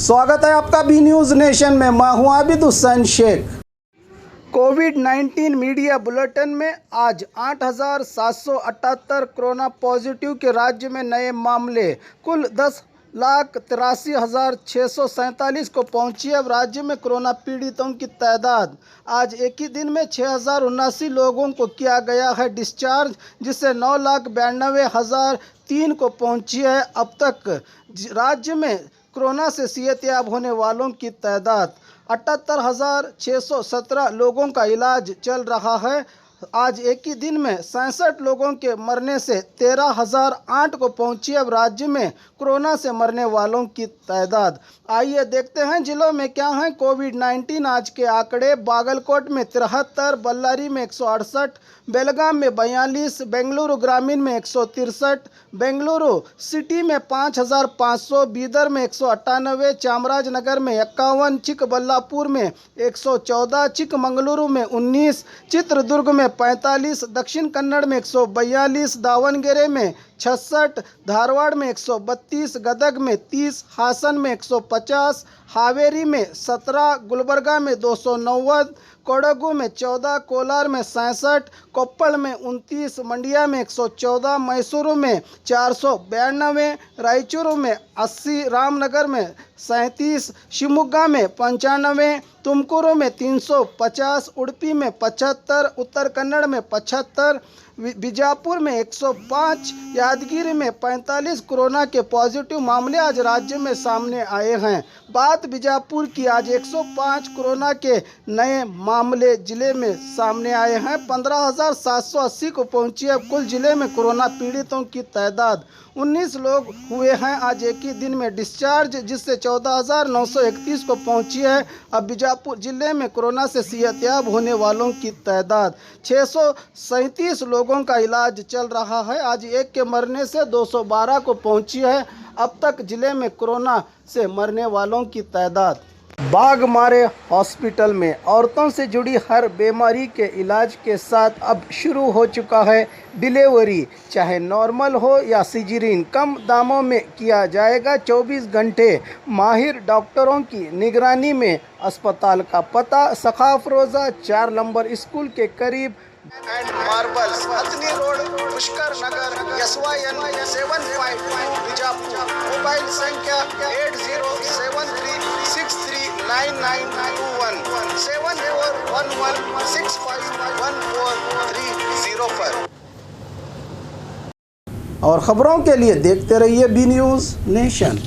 स्वागत है आपका बी न्यूज़ नेशन में। मैं हूं आबिद हुसैन शेख। कोविड-19 मीडिया बुलेटिन में आज 8,778 कोरोना पॉजिटिव के राज्य में नए मामले कुल 10,83,647 को पहुंची। अब राज्य में कोरोना पीड़ितों की तादाद आज एक ही दिन में 6,079 लोगों को किया गया है डिस्चार्ज, जिससे 9,92,003 को पहुंची है। अब तक राज्य में कोरोना से सेहतयाब होने वालों की तादाद 78,617 लोगों का इलाज चल रहा है। आज एक ही दिन में 67 लोगों के मरने से 13,008 को पहुंची अब राज्य में कोरोना से मरने वालों की तादाद। आइए देखते हैं जिलों में क्या है कोविड-19 आज के आंकड़े। बागलकोट में 73, बल्लारी में 168, बेलगाम में 42, बेंगलुरु ग्रामीण में 163, बेंगलुरु सिटी में 5,500, बीदर में 198, चामराजनगर में 51, चिकबल्लापुर में 114, चिकमंगलुरु में 19, चित्रदुर्ग में 45, दक्षिण कन्नड़ में 142, दावणगेरे में 66, धारवाड़ में 132, गदग में 30, हासन में 150, हावेरी में 17, गुलबर्गा में 290, कोडगु में 14, कोलार में 67, कोप्पल में 29, मंडिया में 114, मैसूरू में 492, रायचूरू में 80, रामनगर में 37, शिवमोगा में 95, तुमकुरू में 350, उडुपी में 75, उत्तर कन्नड़ में 75, बीजापुर में 105, यादगिरी में 45 कोरोना के पॉजिटिव मामले आज राज्य में सामने आए हैं। बात बीजापुर की, आज 105 कोरोना के नए मामले जिले में सामने आए हैं। 15,780 को पहुंची अब कुल जिले में कोरोना पीड़ितों की तादाद 19 लोग हुए हैं आज एक ही दिन में डिस्चार्ज, जिससे 14,931 को पहुंची है। अब बीजापुर जिले में कोरोना से सेहतयाब होने वालों की तादाद 637 लोगों का इलाज चल रहा है। आज एक के मरने से 212 को पहुंची है अब तक जिले में कोरोना से मरने वालों की तादाद। बाघमारे हॉस्पिटल में औरतों से जुड़ी हर बीमारी के इलाज के साथ अब शुरू हो चुका है डिलीवरी, चाहे नॉर्मल हो या सिजेरियन, कम दामों में किया जाएगा। 24 घंटे माहिर डॉक्टरों की निगरानी में। अस्पताल का पता सखाफ रोज़ा 4 नंबर स्कूल के करीब and marbles, Hathni road, Pushkar Nagar, SYN 752 Bijapur. Mobile संख्या 8073639921 7411651430 पर। और खबरों के लिए देखते रहिए बी न्यूज़ नेशन।